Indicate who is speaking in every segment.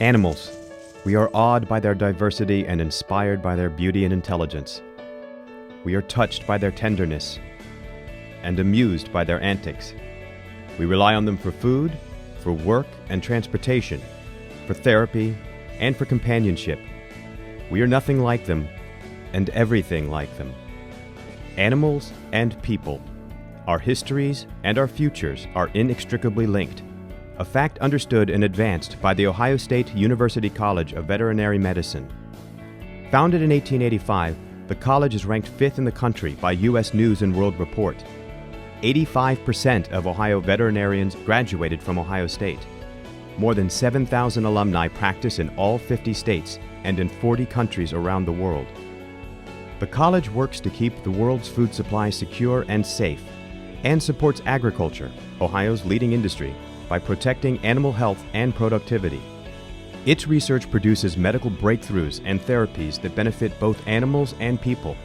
Speaker 1: Animals. We are awed by their diversity and inspired by their beauty and intelligence. We are touched by their tenderness and amused by their antics. We rely on them for food, for work and transportation, for therapy, and for companionship. We are nothing like them, and everything like them. Animals and people. Our histories and our futures are inextricably linked. A fact understood and advanced by the Ohio State University College of Veterinary Medicine. Founded in 1885, the college is ranked 5th in the country by U.S. News and World Report. 85% of Ohio veterinarians graduated from Ohio State. More than 7,000 alumni practice in all 50 states and in 40 countries around the world. The college works to keep the world's food supply secure and safe, and supports agriculture, Ohio's leading industry, by protecting animal health and productivity. Its research produces medical breakthroughs and therapies that benefit both animals and people,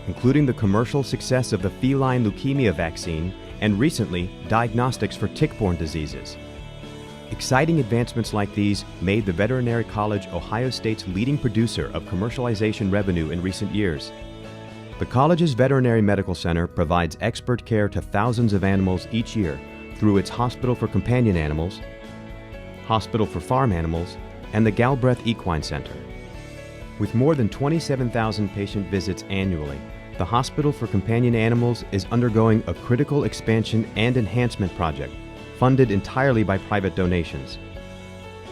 Speaker 1: including the commercial success of the feline leukemia vaccine and recently, diagnostics for tick-borne diseases. Exciting advancements like these made the Veterinary College Ohio State's leading producer of commercialization revenue in recent years. The college's Veterinary Medical Center provides expert care to thousands of animals each year through its Hospital for Companion Animals, Hospital for Farm Animals, and the Galbraith Equine Center. With more than 27,000 patient visits annually, the Hospital for Companion Animals is undergoing a critical expansion and enhancement project, funded entirely by private donations.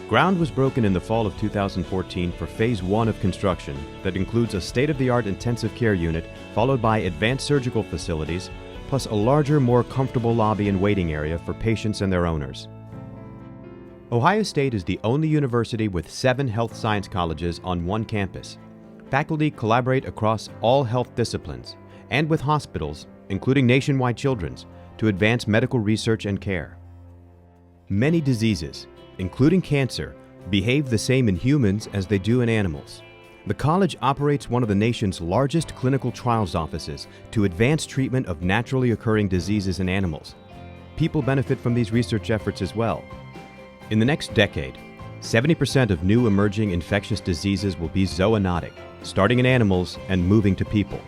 Speaker 1: Ground was broken in the fall of 2014 for Phase 1 of construction that includes a state-of-the-art intensive care unit, followed by advanced surgical facilities, plus a larger, more comfortable lobby and waiting area for patients and their owners. Ohio State is the only university with 7 health science colleges on one campus. Faculty collaborate across all health disciplines and with hospitals, including Nationwide Children's, to advance medical research and care. Many diseases, including cancer, behave the same in humans as they do in animals. The college operates one of the nation's largest clinical trials offices to advance treatment of naturally occurring diseases in animals. People benefit from these research efforts as well. In the next decade, 70% of new emerging infectious diseases will be zoonotic, starting in animals and moving to people.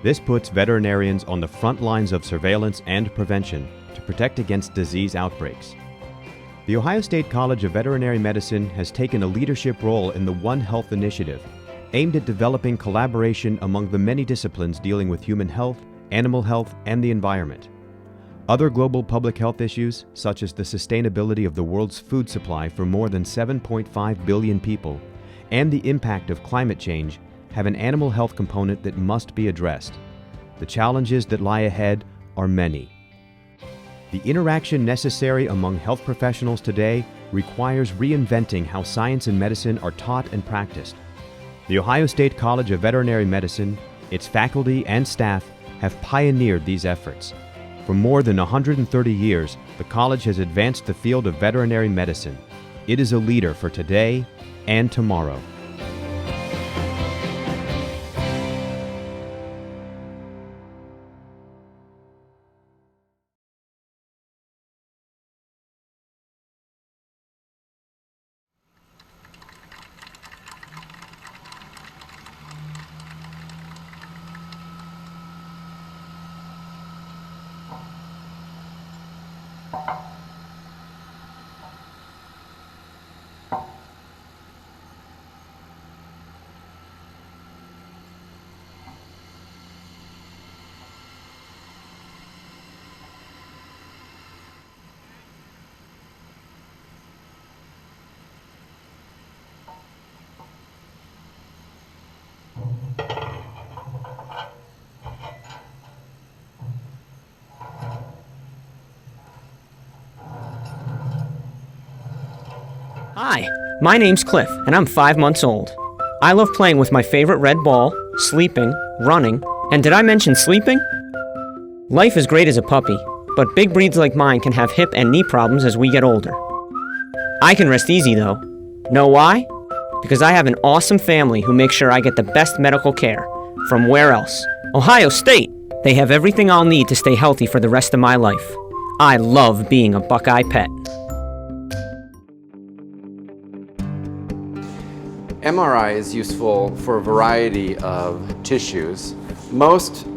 Speaker 1: This puts veterinarians on the front lines of surveillance and prevention to protect against disease outbreaks. The Ohio State College of Veterinary Medicine has taken a leadership role in the One Health initiative, aimed at developing collaboration among the many disciplines dealing with human health, animal health, and the environment. Other global public health issues, such as the sustainability of the world's food supply for more than 7.5 billion people, and the impact of climate change, have an animal health component that must be addressed. The challenges that lie ahead are many. The interaction necessary among health professionals today requires reinventing how science and medicine are taught and practiced. The Ohio State College of Veterinary Medicine, its faculty and staff have pioneered these efforts. For more than 130 years, the college has advanced the field of veterinary medicine. It is a leader for today and tomorrow.
Speaker 2: Hi, my name's Cliff, and I'm 5 months old. I love playing with my favorite red ball, sleeping, running, and did I mention sleeping? Life is great as a puppy, but big breeds like mine can have hip and knee problems as we get older. I can rest easy though. Know why? Because I have an awesome family who makes sure I get the best medical care. From where else? Ohio State! They have everything I'll need to stay healthy for the rest of my life. I love being a Buckeye pet.
Speaker 3: MRI is useful for a variety of tissues. Most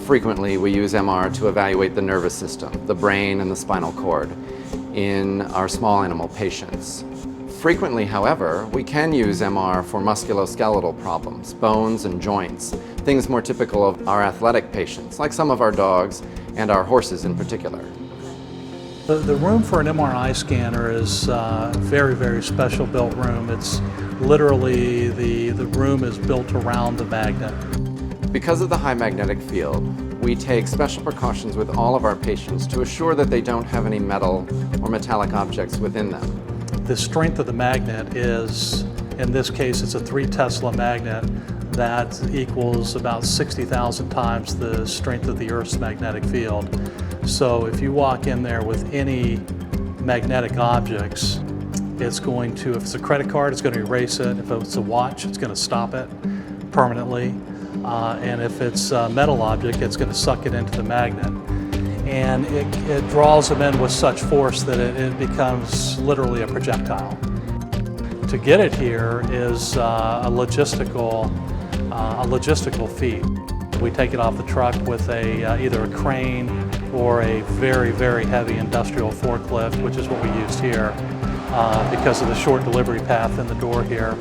Speaker 3: frequently we use MR to evaluate the nervous system, the brain and the spinal cord, in our small animal patients. Frequently, however, we can use MR for musculoskeletal problems, bones and joints, things more typical of our athletic patients, like some of our dogs and our horses in particular.
Speaker 4: The room for an MRI scanner is a very, very special built room. It's literally, the room is built around the magnet.
Speaker 3: Because of the high magnetic field, we take special precautions with all of our patients to assure that they don't have any metal or metallic objects within them.
Speaker 4: The strength of the magnet is, in this case, it's a 3 Tesla magnet that equals about 60,000 times the strength of the Earth's magnetic field. So if you walk in there with any magnetic objects, it's going to, if it's a credit card, it's going to erase it. If it's a watch, it's going to stop it permanently. And if it's a metal object, it's going to suck it into the magnet. And it draws them in with such force that it becomes literally a projectile. To get it here is a logistical feat. We take it off the truck with either a crane or a very, very heavy industrial forklift, which is what we used here because of the short delivery path in the door here.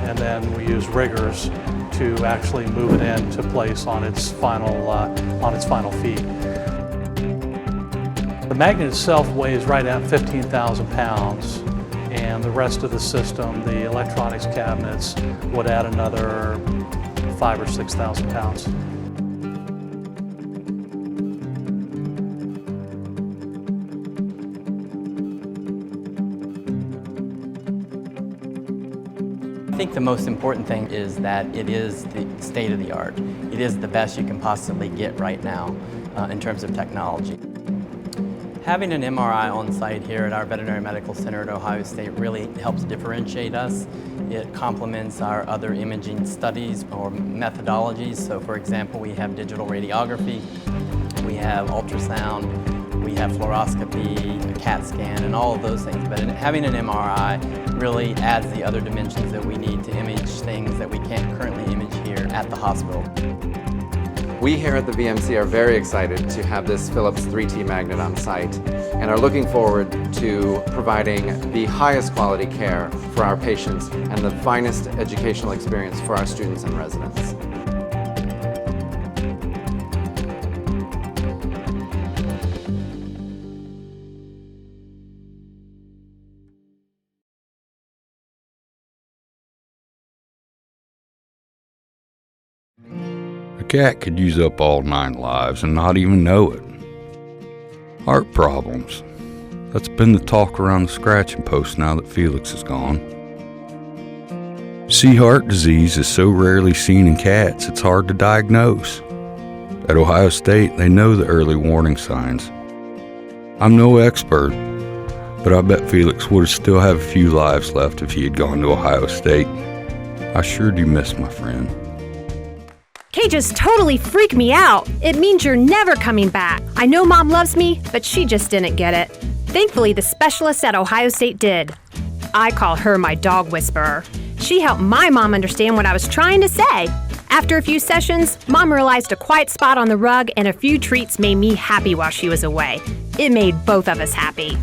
Speaker 4: And then we use riggers to actually move it into place on its final feet. The magnet itself weighs right at 15,000 pounds, and the rest of the system, the electronics cabinets, would add another 5,000 or 6,000 pounds.
Speaker 5: I think the most important thing is that it is the state of the art. It is the best you can possibly get right now in terms of technology. Having an MRI on site here at our Veterinary Medical Center at Ohio State really helps differentiate us. It complements our other imaging studies or methodologies. So for example, we have digital radiography, we have ultrasound, we have fluoroscopy, a CAT scan, and all of those things. But having an MRI really adds the other dimensions that we need to image things that we can't currently image here at the hospital.
Speaker 3: We here at the VMC are very excited to have this Philips 3T magnet on site and are looking forward to providing the highest quality care for our patients and the finest educational experience for our students and residents.
Speaker 6: A cat could use up all 9 lives and not even know it. Heart problems. That's been the talk around the scratching post now that Felix is gone. See, heart disease is so rarely seen in cats, it's hard to diagnose. At Ohio State, they know the early warning signs. I'm no expert, but I bet Felix would still have a few lives left if he had gone to Ohio State. I sure do miss my friend.
Speaker 7: Cages totally freak me out. It means you're never coming back. I know Mom loves me, but she just didn't get it. Thankfully, the specialist at Ohio State did. I call her my dog whisperer. She helped my mom understand what I was trying to say. After a few sessions, Mom realized a quiet spot on the rug and a few treats made me happy while she was away. It made both of us happy.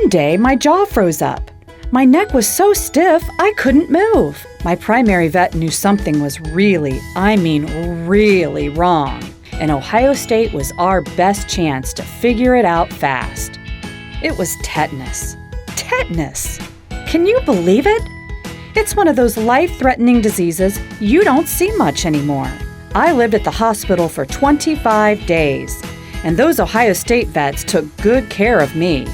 Speaker 8: One day, my jaw froze up. My neck was so stiff, I couldn't move. My primary vet knew something was really wrong. And Ohio State was our best chance to figure it out fast. It was tetanus. Tetanus! Can you believe it? It's one of those life-threatening diseases you don't see much anymore. I lived at the hospital for 25 days, and those Ohio State vets took good care of me.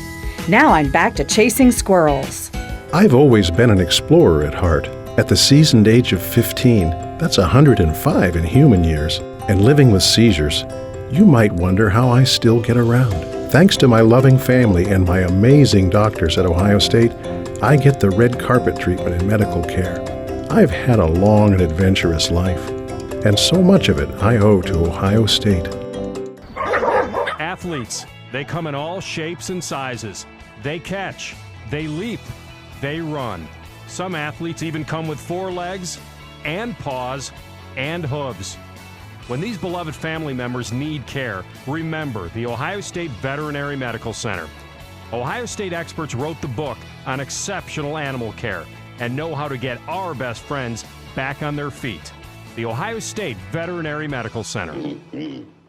Speaker 8: Now I'm back to chasing squirrels.
Speaker 9: I've always been an explorer at heart. At the seasoned age of 15, that's 105 in human years, and living with seizures, you might wonder how I still get around. Thanks to my loving family and my amazing doctors at Ohio State, I get the red carpet treatment in medical care. I've had a long and adventurous life, and so much of it I owe to Ohio State.
Speaker 10: Athletes, they come in all shapes and sizes. They catch, they leap, they run. Some athletes even come with 4 legs and paws and hooves. When these beloved family members need care, remember the Ohio State Veterinary Medical Center. Ohio State experts wrote the book on exceptional animal care and know how to get our best friends back on their feet. The Ohio State Veterinary Medical Center.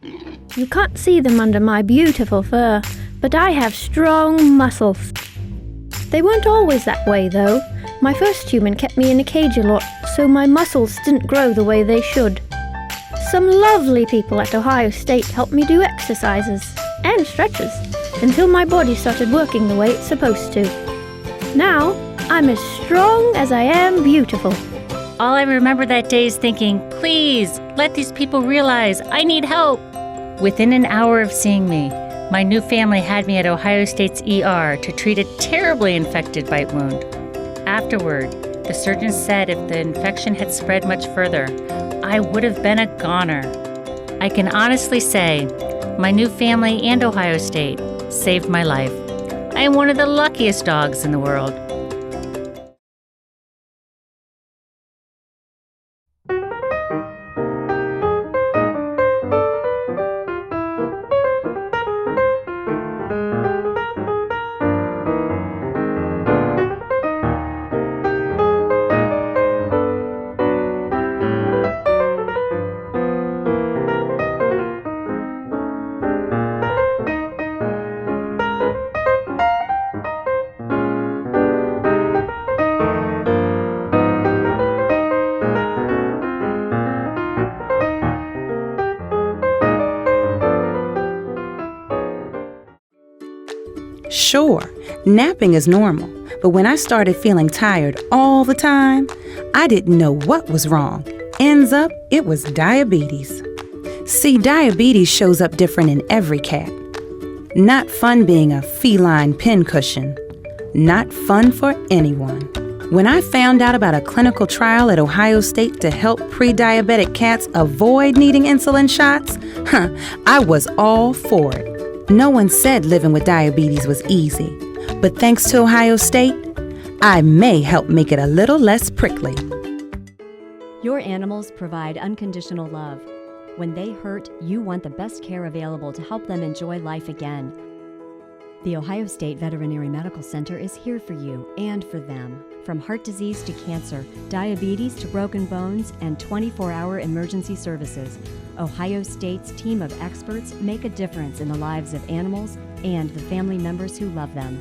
Speaker 11: You can't see them under my beautiful fur, but I have strong muscles. They weren't always that way, though. My first human kept me in a cage a lot, so my muscles didn't grow the way they should. Some lovely people at Ohio State helped me do exercises and stretches until my body started working the way it's supposed to. Now, I'm as strong as I am beautiful.
Speaker 12: All I remember that day is thinking, please, let these people realize I need help. Within an hour of seeing me, my new family had me at Ohio State's ER to treat a terribly infected bite wound. Afterward, the surgeon said if the infection had spread much further, I would have been a goner. I can honestly say, my new family and Ohio State saved my life. I am one of the luckiest dogs in the world.
Speaker 13: Sure, napping is normal, but when I started feeling tired all the time, I didn't know what was wrong. Ends up, it was diabetes. See, diabetes shows up different in every cat. Not fun being a feline pincushion. Not fun for anyone. When I found out about a clinical trial at Ohio State to help pre-diabetic cats avoid needing insulin shots, I was all for it. No one said living with diabetes was easy, but thanks to Ohio State, I may help make it a little less prickly.
Speaker 14: Your animals provide unconditional love. When they hurt, you want the best care available to help them enjoy life again. The Ohio State Veterinary Medical Center is here for you and for them. From heart disease to cancer, diabetes to broken bones, and 24-hour emergency services, Ohio State's team of experts make a difference in the lives of animals and the family members who love them.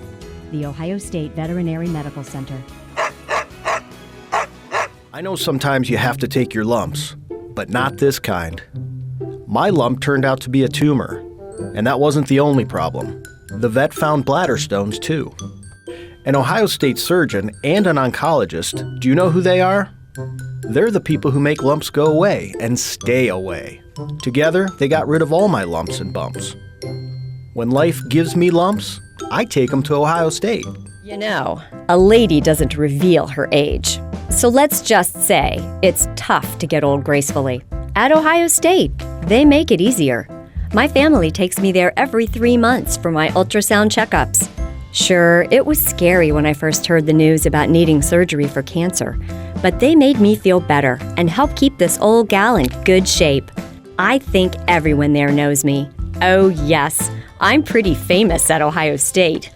Speaker 14: The Ohio State Veterinary Medical Center.
Speaker 15: I know sometimes you have to take your lumps, but not this kind. My lump turned out to be a tumor, and that wasn't the only problem. The vet found bladder stones too. An Ohio State surgeon and an oncologist, do you know who they are? They're the people who make lumps go away and stay away. Together, they got rid of all my lumps and bumps. When life gives me lumps, I take them to Ohio State.
Speaker 16: You know, a lady doesn't reveal her age. So let's just say it's tough to get old gracefully. At Ohio State, they make it easier. My family takes me there every 3 months for my ultrasound checkups. Sure, it was scary when I first heard the news about needing surgery for cancer, but they made me feel better and help keep this old gal in good shape. I think everyone there knows me. Oh yes, I'm pretty famous at Ohio State.